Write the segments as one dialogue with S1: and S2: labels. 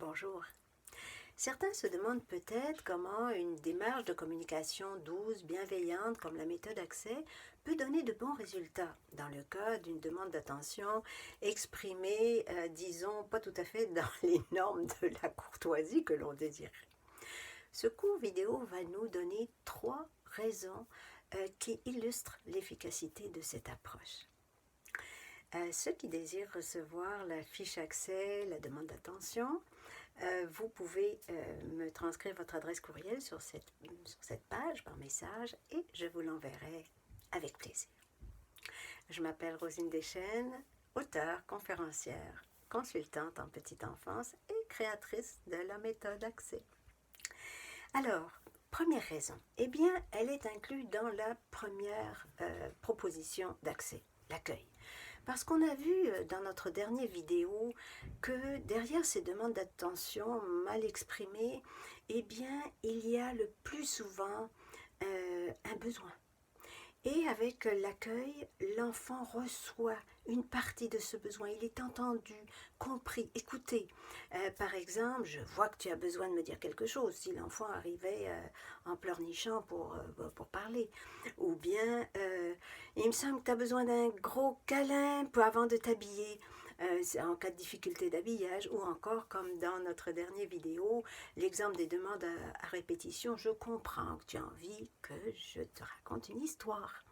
S1: Bonjour. Certains se demandent peut-être comment une démarche de communication douce, bienveillante, comme la méthode Accès, peut donner de bons résultats dans le cas d'une demande d'attention exprimée, disons, pas tout à fait dans les normes de la courtoisie que l'on désire. Ce court vidéo va nous donner 3 raisons qui illustrent l'efficacité de cette approche. Ceux qui désirent recevoir la fiche accès, la demande d'attention, vous pouvez me transcrire votre adresse courriel sur cette page par message et je vous l'enverrai avec plaisir. Je m'appelle Rosine Deschênes, auteure, conférencière, consultante en petite enfance et créatrice de la méthode Accès. Alors, première raison, eh bien, elle est inclue dans la première proposition d'accès, l'accueil. Parce qu'on a vu dans notre dernière vidéo que derrière ces demandes d'attention mal exprimées, eh bien, il y a le plus souvent un besoin. Et avec l'accueil, l'enfant reçoit une partie de ce besoin. Il est entendu, compris, écouté. Par exemple, je vois que tu as besoin de me dire quelque chose, si l'enfant arrivait en pleurnichant pour parler. Ou bien, il me semble que tu as besoin d'un gros câlin avant de t'habiller. En cas de difficulté d'habillage, ou encore comme dans notre dernière vidéo, l'exemple des demandes à répétition, je comprends que tu as envie que je te raconte une histoire.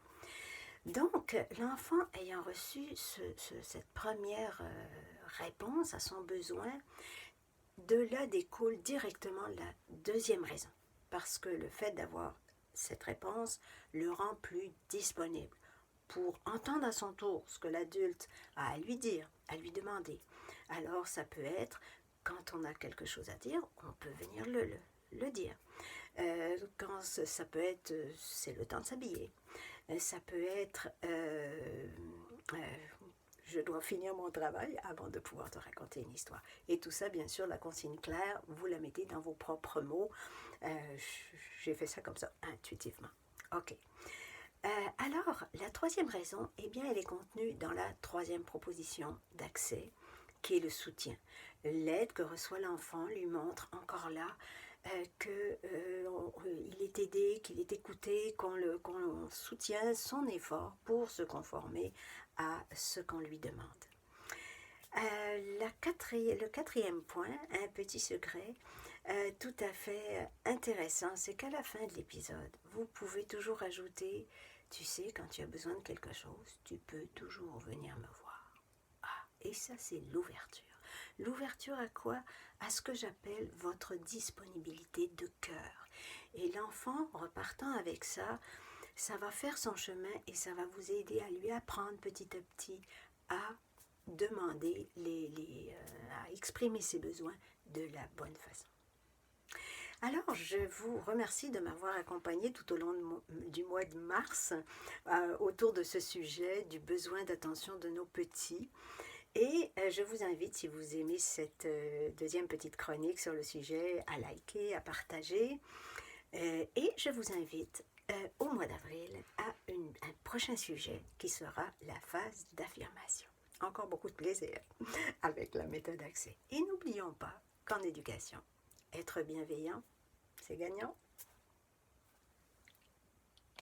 S1: Donc, l'enfant ayant reçu cette première réponse à son besoin, de là découle directement la deuxième raison, parce que le fait d'avoir cette réponse le rend plus disponible pour entendre à son tour ce que l'adulte a à lui dire, à lui demander. Alors ça peut être, quand on a quelque chose à dire, on peut venir le dire. Quand ça peut être, c'est le temps de s'habiller. Ça peut être, je dois finir mon travail avant de pouvoir te raconter une histoire. Et tout ça, bien sûr, la consigne claire, vous la mettez dans vos propres mots. J'ai fait ça comme ça, intuitivement. OK. Alors, la troisième raison, eh bien, elle est contenue dans la troisième proposition d'accès, qui est le soutien. L'aide que reçoit l'enfant lui montre encore là qu'il est aidé, qu'il est écouté, qu'on soutient son effort pour se conformer à ce qu'on lui demande. Le quatrième point, un petit secret tout à fait intéressant, c'est qu'à la fin de l'épisode, vous pouvez toujours ajouter, tu sais, quand tu as besoin de quelque chose, tu peux toujours venir me voir. Ah, et ça, c'est l'ouverture. L'ouverture à quoi? À ce que j'appelle votre disponibilité de cœur. Et l'enfant, repartant avec ça, ça va faire son chemin et ça va vous aider à lui apprendre petit à petit à demander, à exprimer ses besoins de la bonne façon. Alors, je vous remercie de m'avoir accompagné tout au long du mois de mars autour de ce sujet du besoin d'attention de nos petits. Et je vous invite, si vous aimez cette deuxième petite chronique sur le sujet, à liker, à partager. Et je vous invite au mois d'avril à un prochain sujet qui sera la phase d'affirmation. Encore beaucoup de plaisir avec la méthode Accès. Et n'oublions pas qu'en éducation, être bienveillant, c'est gagnant.